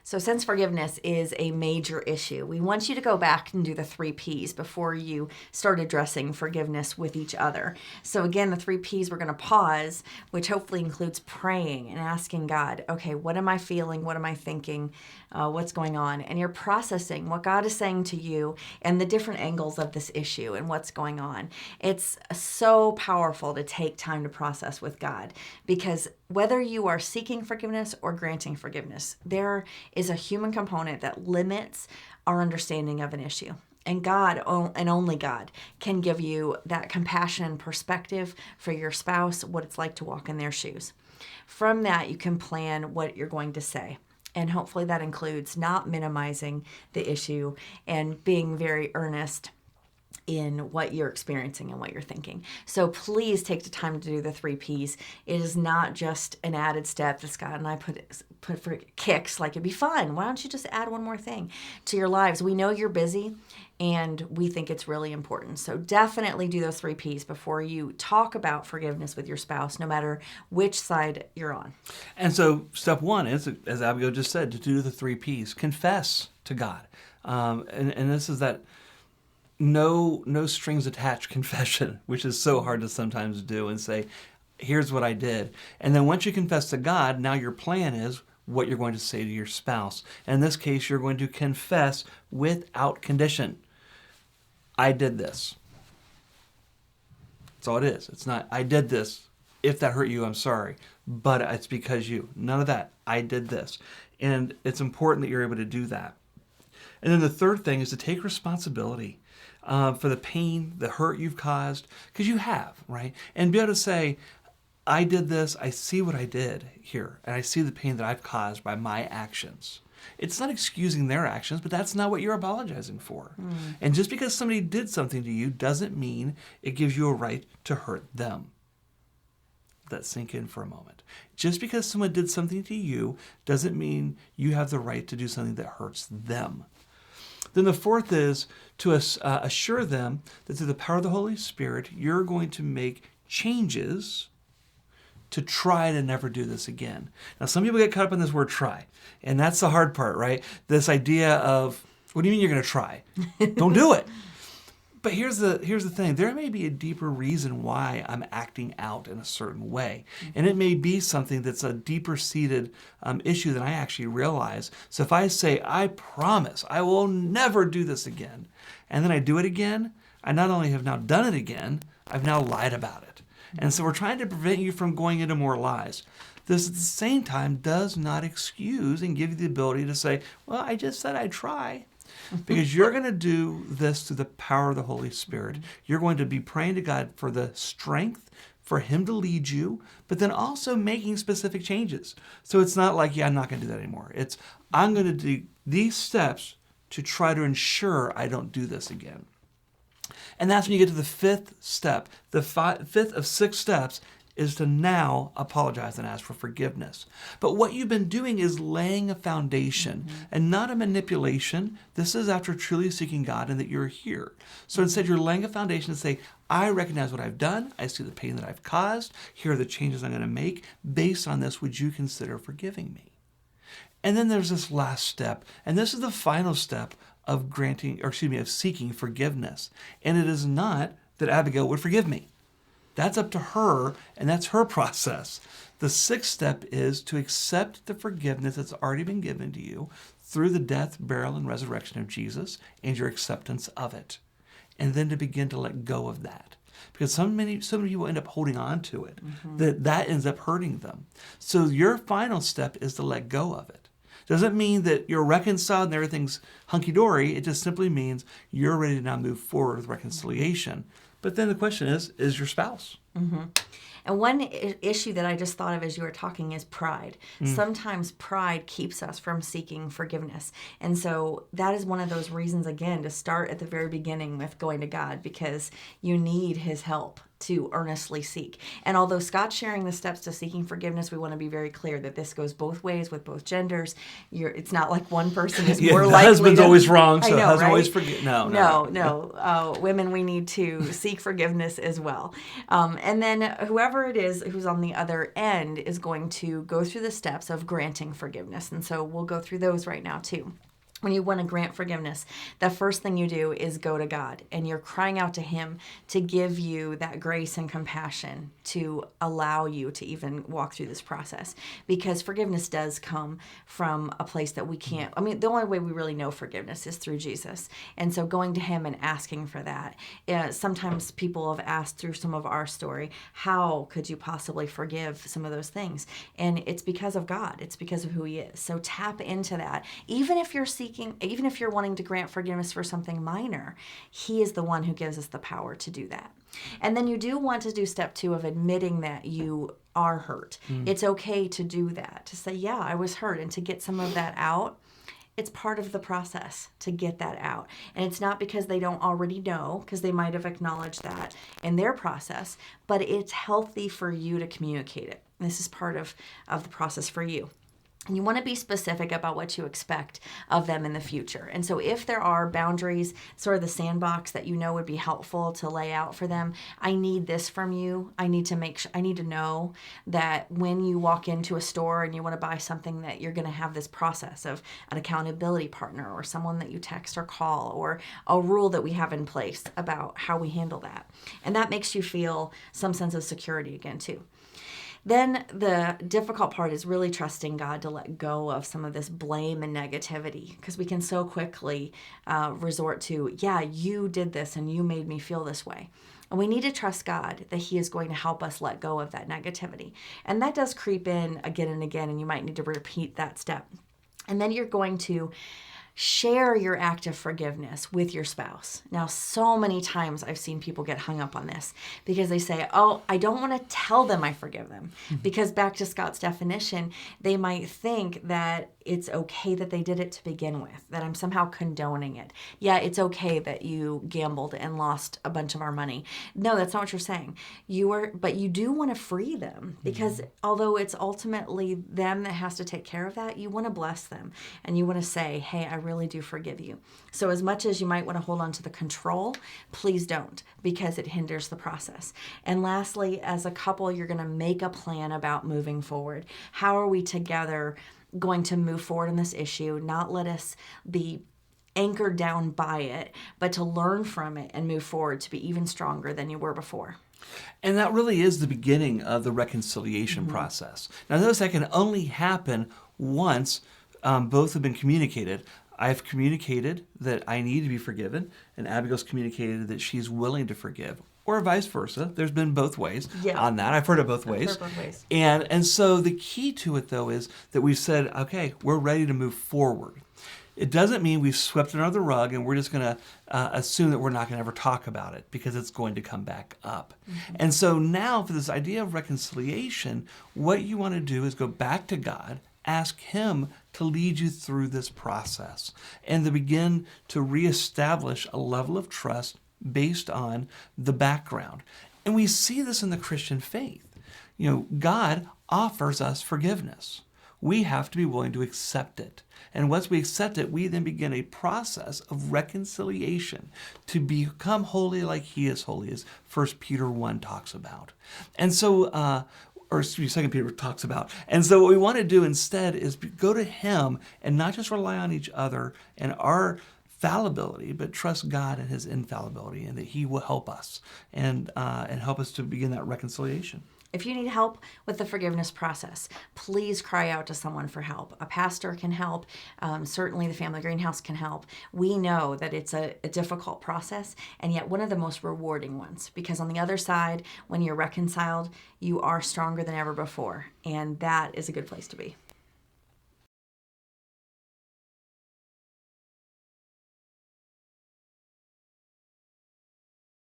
So since forgiveness is a major issue, we want you to go back and do the 3 Ps before you start addressing forgiveness with each other. So again, the 3 Ps, we're going to pause, which hopefully includes praying and asking God, okay, what am I feeling? What am I thinking? What's going on? And you're processing what God is saying to you and the different angles of this issue and what's going on. It's so powerful to take time to process with God, because whether you are seeking forgiveness or granting forgiveness, there is a human component that limits our understanding of an issue. And God, and only God, can give you that compassion and perspective for your spouse, what it's like to walk in their shoes. From that, you can plan what you're going to say. And hopefully that includes not minimizing the issue and being very earnest in what you're experiencing and what you're thinking. So please take the time to do the 3 Ps. It is not just an added step that Scott and I put for kicks, like it'd be fun. Why don't you just add one more thing to your lives? We know you're busy and we think it's really important. So definitely do those 3 Ps before you talk about forgiveness with your spouse, no matter which side you're on. And so step one is, as Abigail just said, to do the 3 Ps. Confess to God. And this is that no strings attached confession, which is so hard to sometimes do, and say, here's what I did. And then once you confess to God, now your plan is what you're going to say to your spouse. In this case, you're going to confess without condition. I did this. That's all it is. It's not, I did this. If that hurt you, I'm sorry. But it's because you. None of that. I did this. And it's important that you're able to do that. And then the third thing is to take responsibility for the pain, the hurt you've caused, because you have, right? And be able to say, I did this, I see what I did here, and I see the pain that I've caused by my actions. It's not excusing their actions, but that's not what you're apologizing for. And just because somebody did something to you doesn't mean it gives you a right to hurt them. Let that sink in for a moment. Just because someone did something to you doesn't mean you have the right to do something that hurts them. Then the fourth is to assure them that through the power of the Holy Spirit, you're going to make changes to try to never do this again. Now, some people get caught up in this word try, and that's the hard part, right? This idea of, what do you mean you're going to try? Don't do it. But here's the thing. There may be a deeper reason why I'm acting out in a certain way. And it may be something that's a deeper seated issue than I actually realize. So if I say, I promise I will never do this again, and then I do it again, I not only have now done it again, I've now lied about it. And so we're trying to prevent you from going into more lies. This at the same time does not excuse and give you the ability to say, well, I just said I'd try. Because you're going to do this through the power of the Holy Spirit. You're going to be praying to God for the strength for Him to lead you, but then also making specific changes. So it's not like, yeah, I'm not going to do that anymore. It's, I'm going to do these steps to try to ensure I don't do this again. And that's when you get to the fifth step. The fifth of 6 steps is to now apologize and ask for forgiveness. But what you've been doing is laying a foundation and not a manipulation. This is after truly seeking God and that you're here. So instead, you're laying a foundation to say, I recognize what I've done. I see the pain that I've caused. Here are the changes I'm going to make. Based on this, would you consider forgiving me? And then there's this last step. And this is the final step of seeking forgiveness. And it is not that Abigail would forgive me. That's up to her, and that's her process. The 6th step is to accept the forgiveness that's already been given to you through the death, burial, and resurrection of Jesus and your acceptance of it. And then to begin to let go of that. Because so many people end up holding on to it, that ends up hurting them. So your final step is to let go of it. Doesn't mean that you're reconciled and everything's hunky-dory. It just simply means you're ready to now move forward with reconciliation. But then the question is your spouse? And one issue that I just thought of as you were talking is pride. Sometimes pride keeps us from seeking forgiveness. And so that is one of those reasons, again, to start at the very beginning with going to God, because you need His help to earnestly seek. And although Scott's sharing the steps to seeking forgiveness, we want to be very clear that this goes both ways with both genders. It's not like one person is more the likely husband's to, always wrong, so I know, husband right? always forget. No. Women, we need to seek forgiveness as well. And then whoever it is who's on the other end is going to go through the steps of granting forgiveness. And so we'll go through those right now too. When you want to grant forgiveness, the first thing you do is go to God, and you're crying out to Him to give you that grace and compassion to allow you to even walk through this process. Because forgiveness does come from a place that we can't. I mean, the only way we really know forgiveness is through Jesus. And so going to Him and asking for that. Sometimes people have asked through some of our story, how could you possibly forgive some of those things? And it's because of God. It's because of who He is. So tap into that. Even if you're wanting to grant forgiveness for something minor, He is the one who gives us the power to do that. And then you do want to do step 2 of admitting that you are hurt. It's okay to do that, to say, yeah, I was hurt, and to get some of that out. It's part of the process to get that out. And it's not because they don't already know, because they might have acknowledged that in their process, but it's healthy for you to communicate it. This is part of the process for you. And you want to be specific about what you expect of them in the future. And so if there are boundaries, sort of the sandbox that you know would be helpful to lay out for them, I need this from you. I need to know that when you walk into a store and you want to buy something, that you're going to have this process of an accountability partner or someone that you text or call, or a rule that we have in place about how we handle that. And that makes you feel some sense of security again too. Then the difficult part is really trusting God to let go of some of this blame and negativity, because we can so quickly resort to, yeah, you did this and you made me feel this way. And we need to trust God that He is going to help us let go of that negativity. And that does creep in again and again, and you might need to repeat that step. And then you're going to share your act of forgiveness with your spouse. Now, so many times I've seen people get hung up on this because they say, oh, I don't want to tell them I forgive them. Because back to Scott's definition, they might think that it's okay that they did it to begin with, that I'm somehow condoning it. Yeah, it's okay that you gambled and lost a bunch of our money. No, that's not what you're saying. But you do want to free them, because although it's ultimately them that has to take care of that, you want to bless them and you want to say, hey, I really do forgive you. So as much as you might want to hold on to the control, please don't, because it hinders the process. And lastly, as a couple, you're going to make a plan about moving forward. How are we together going to move forward in this issue, not let us be anchored down by it, but to learn from it and move forward to be even stronger than you were before. And that really is the beginning of the reconciliation process. Now, notice that can only happen once both have been communicated. I've communicated that I need to be forgiven, and Abigail's communicated that she's willing to forgive, or vice versa. There's been both ways on that. I've heard it both ways. And so the key to it, though, is that we've said, okay, we're ready to move forward. It doesn't mean we've swept it under the rug and we're just going to assume that we're not going to ever talk about it, because it's going to come back up. And so now, for this idea of reconciliation, what you want to do is go back to God, ask Him to lead you through this process, and to begin to reestablish a level of trust based on the background. And we see this in the Christian faith. You know, God offers us forgiveness. We have to be willing to accept it. And once we accept it, we then begin a process of reconciliation to become holy like He is holy, as 1 Peter 1 talks about. And so, or 2 Peter talks about. And so what we want to do instead is go to Him and not just rely on each other and our fallibility, but trust God and His infallibility, and that He will help us and help us to begin that reconciliation. If you need help with the forgiveness process, please cry out to someone for help. A pastor can help. Certainly the Family Greenhouse can help. We know that it's a difficult process, and yet one of the most rewarding ones, because on the other side, when you're reconciled, you are stronger than ever before, and that is a good place to be.